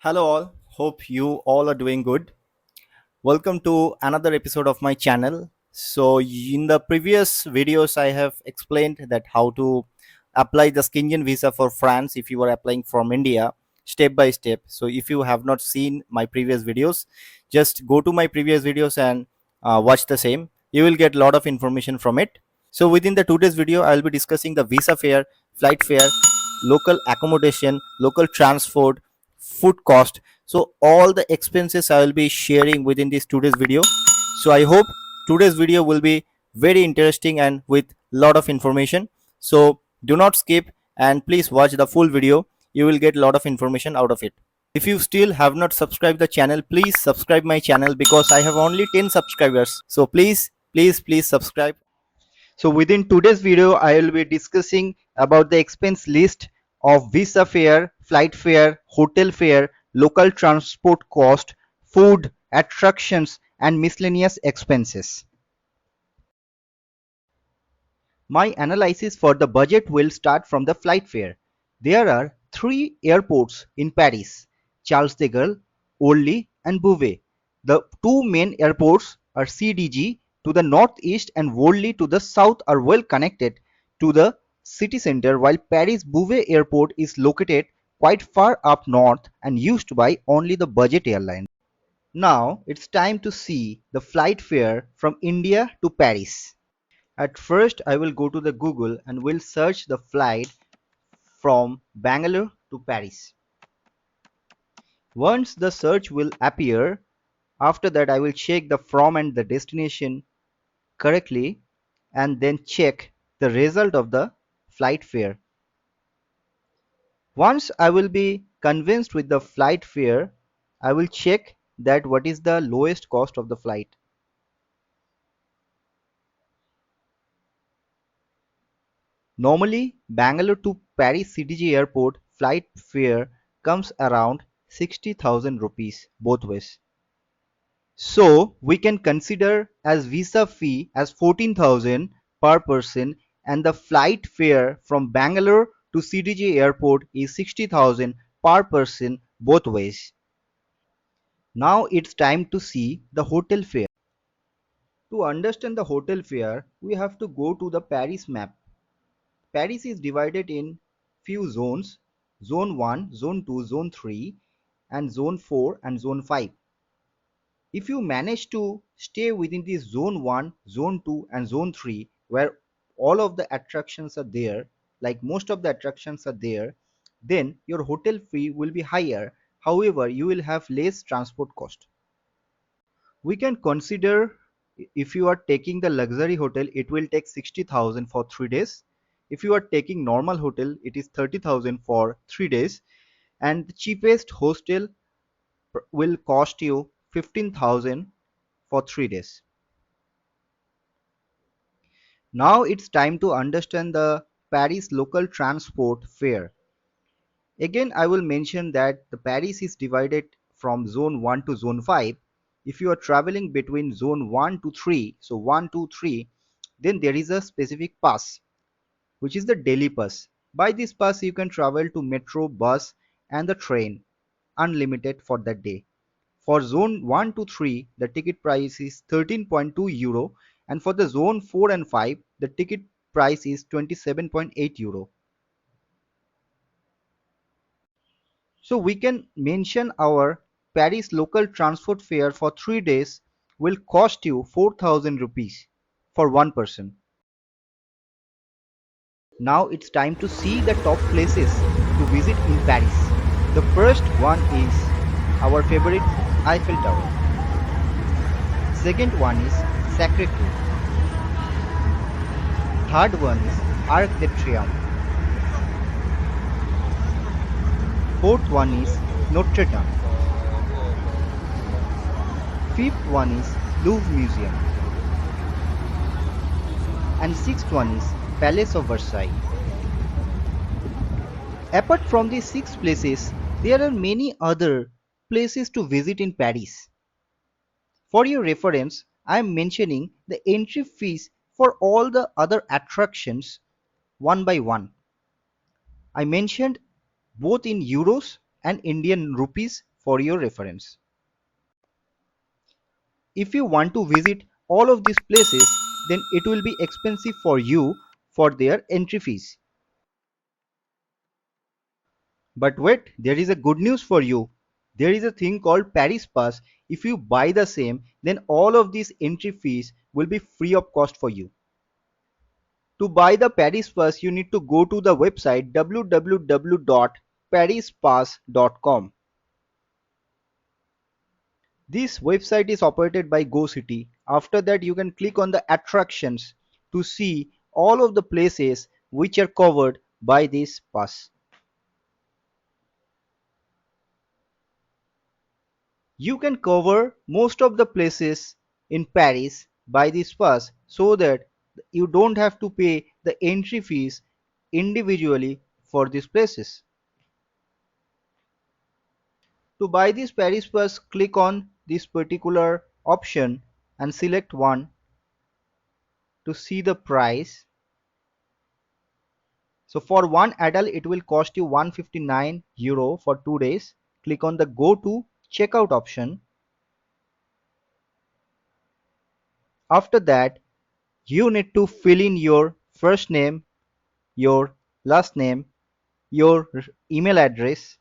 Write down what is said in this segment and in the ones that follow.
Hello, all. Hope you all are doing good. Welcome to another episode of my channel. So, in the previous videos, I have explained that how to apply the schengen visa for France if you are applying from India step by step. So, if you have not seen my previous videos, just go to my previous videos and watch the same. You will get a lot of information from it. So, within the today's video, I will be discussing the visa fare, flight fare, local accommodation, local transport, food cost. So all the expenses I will be sharing within this today's video. So I hope today's video will be very interesting and with lot of information. So do not skip and please watch the full video. You will get a lot of information out of it. If you still have not subscribed the channel, please subscribe my channel because I have only 10 subscribers. So please subscribe. So within today's video, I will be discussing about the expense list of visa fare, flight fare, hotel fare, local transport cost, food, attractions, and miscellaneous expenses. My analysis for the budget will start from the flight fare. There are three airports in Paris: Charles de Gaulle, Orly, and Beauvais. The two main airports are CDG to the northeast and Orly to the south are well connected to the city center, while Paris Beauvais Airport is located quite far up north and used by only the budget airlines. Now it's time to see the flight fare from India to Paris. At first I will go to the Google and will search the flight from Bangalore to Paris. Once the search will appear, after that I will check the from and the destination correctly and then check the result of the flight fare. Once I will be convinced with the flight fare, I will check that what is the lowest cost of the flight. Normally, Bangalore to Paris CDG Airport flight fare comes around 60,000 rupees both ways. So we can consider as visa fee as 14,000 per person and the flight fare from Bangalore to CDG Airport is 60,000 per person both ways. Now it's time to see the hotel fare. To understand the hotel fare, we have to go to the Paris map. Paris is divided in few zones: Zone 1, Zone 2, Zone 3, and Zone 4 and Zone 5. If you manage to stay within this Zone 1, Zone 2, and Zone 3, where all of the attractions are there, like most of the attractions are there, then your hotel fee will be higher. However, you will have less transport cost. We can consider if you are taking the luxury hotel, it will take 60,000 for 3 days. If you are taking normal hotel, it is 30,000 for 3 days, and the cheapest hostel will cost you 15,000 for 3 days. Now it's time to understand the Paris local transport fare. Again, I will mention that the Paris is divided from zone 1 to zone 5. If you are traveling between zone 1 to 3, so 1 to 3, then there is a specific pass, which is the daily pass. By this pass, you can travel to metro, bus, and the train, unlimited for that day. For zone 1 to 3, the ticket price is 13.2 euro, and for the zone 4 and 5, the ticket price is 27.8 euro. So we can mention our Paris local transport fare for 3 days will cost you 4,000 rupees for one person. Now it's time to see the top places to visit in Paris. The first one is our favorite Eiffel Tower. Second one is Sacré-Cœur. Third one is Arc de Triomphe. Fourth one is Notre-Dame. Fifth one is Louvre Museum. And sixth one is Palace of Versailles. Apart from these 6 places, there are many other places to visit in Paris. For your reference, I am mentioning the entry fees for all the other attractions one by one. I mentioned both in euros and Indian rupees for your reference. If you want to visit all of these places, then it will be expensive for you for their entry fees. But wait, there is a good news for you. There is a thing called Paris Pass. If you buy the same, then all of these entry fees will be free of cost for you. To buy the Paris Pass, you need to go to the website www.parispass.com. This website is operated by GoCity. After that, you can click on the attractions to see all of the places which are covered by this pass. You can cover most of the places in Paris by this pass so that you don't have to pay the entry fees individually for these places. To buy this Paris pass, click on this particular option and select one to see the price. So for one adult it will cost you €159 for 2 days. Click on the go to checkout option. After that, you need to fill in your first name, your last name, your email address,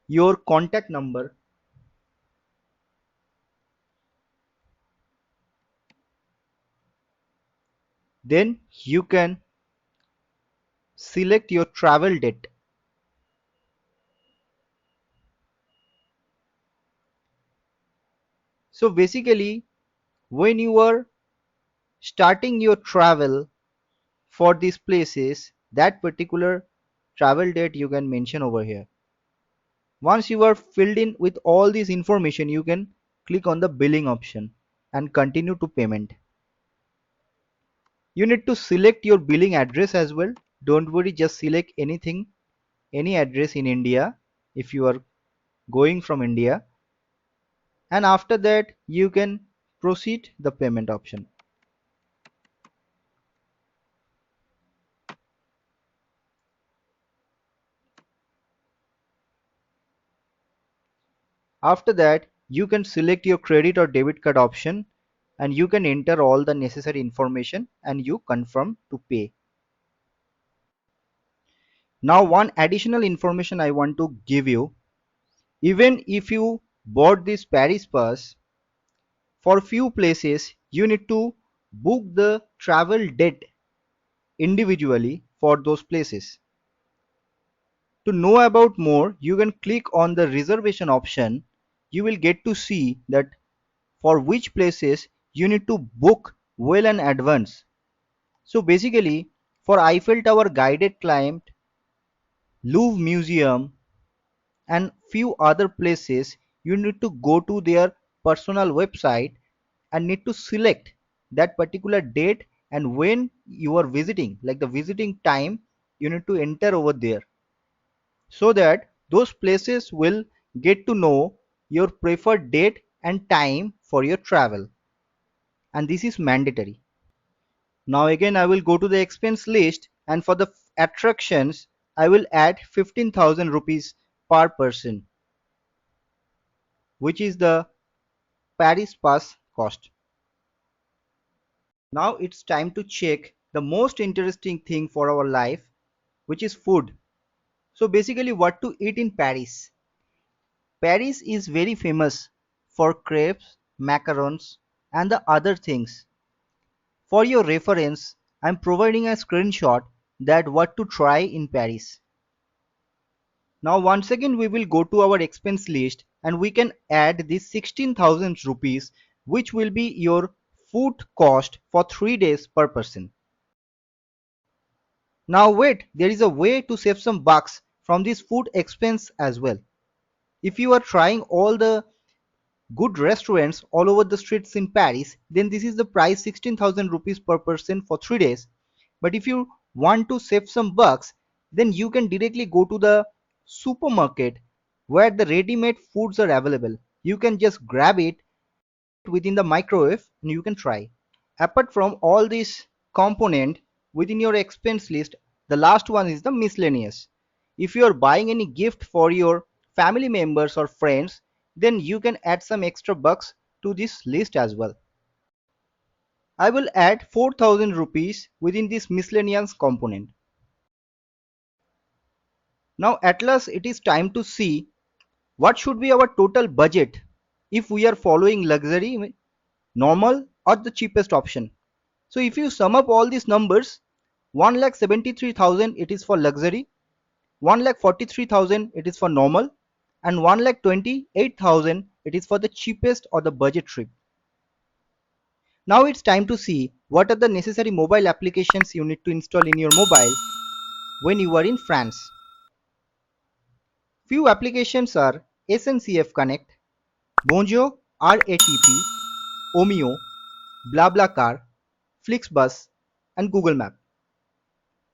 your contact number, then you can select your travel date. So basically, when you are starting your travel for these places, that particular travel date you can mention over here. Once you are filled in with all this information, you can click on the billing option and continue to payment. You need to select your billing address as well. Don't worry, just select anything, any address in India if you are going from India, and after that you can proceed the payment option. After that, you can select your credit or debit card option and you can enter all the necessary information and you confirm to pay. Now one additional information I want to give you. Even if you bought this Paris pass, for few places you need to book the travel date individually for those places. To know about more, you can click on the reservation option. You will get to see that for which places you need to book well in advance. So basically, for Eiffel Tower guided climb, Louvre Museum and few other places, you need to go to their personal website and need to select that particular date and when you are visiting, like the visiting time, you need to enter over there so that those places will get to know your preferred date and time for your travel, and this is mandatory. Now again I will go to the expense list, and for the attractions I will add 15,000 rupees per person, which is the Paris pass cost. Now it's time to check the most interesting thing for our life, which is food. So basically what to eat in Paris. Paris is very famous for crepes, macarons and the other things. For your reference, I'm providing a screenshot that what to try in Paris. Now once again we will go to our expense list and we can add this 16,000 rupees, which will be your food cost for 3 days per person. Now wait, there is a way to save some bucks from this food expense as well. If you are trying all the good restaurants all over the streets in Paris, then this is the price 16,000 rupees per person for 3 days. But if you want to save some bucks, then you can directly go to the supermarket where the ready-made foods are available. You can just grab it within the microwave and you can try. Apart from all these component, within your expense list, the last one is the miscellaneous. If you are buying any gift for your family members or friends, then you can add some extra bucks to this list as well. I will add 4000 rupees within this miscellaneous component. Now at last it is time to see what should be our total budget if we are following luxury, normal or the cheapest option. So if you sum up all these numbers, 1,73,000 it is for luxury, 1,43,000 it is for normal, and 1,28,000 it is for the cheapest or the budget trip. Now it's time to see what are the necessary mobile applications you need to install in your mobile when you are in France. Few applications are SNCF Connect, Bonjour RATP, Omeo, BlaBlaCar, Flixbus, and Google Map.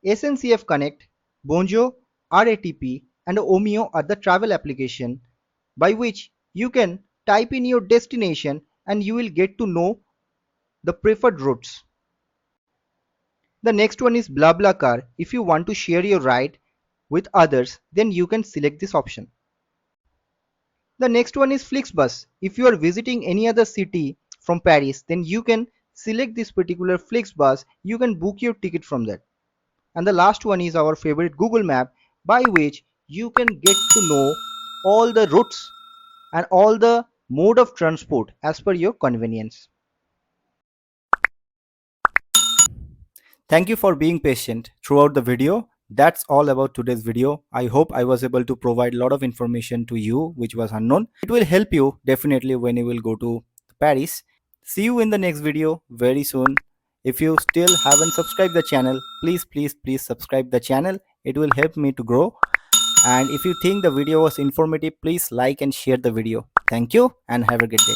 SNCF Connect, Bonjour, RATP, and Omeo are the travel application by which you can type in your destination and you will get to know the preferred routes. The next one is BlaBlaCar. If you want to share your ride with others, then you can select this option. The next one is Flixbus. If you are visiting any other city from Paris, then you can select this particular Flixbus. You can book your ticket from that. And the last one is our favorite Google Map, by which you can get to know all the routes and all the mode of transport as per your convenience. Thank you for being patient throughout the video. That's all about today's video. I hope I was able to provide a lot of information to you which was unknown. It will help you definitely when you will go to Paris. See you in the next video very soon. If you still haven't subscribed the channel, please subscribe the channel. It will help me to grow. And if you think the video was informative, please like and share the video. Thank you and have a good day.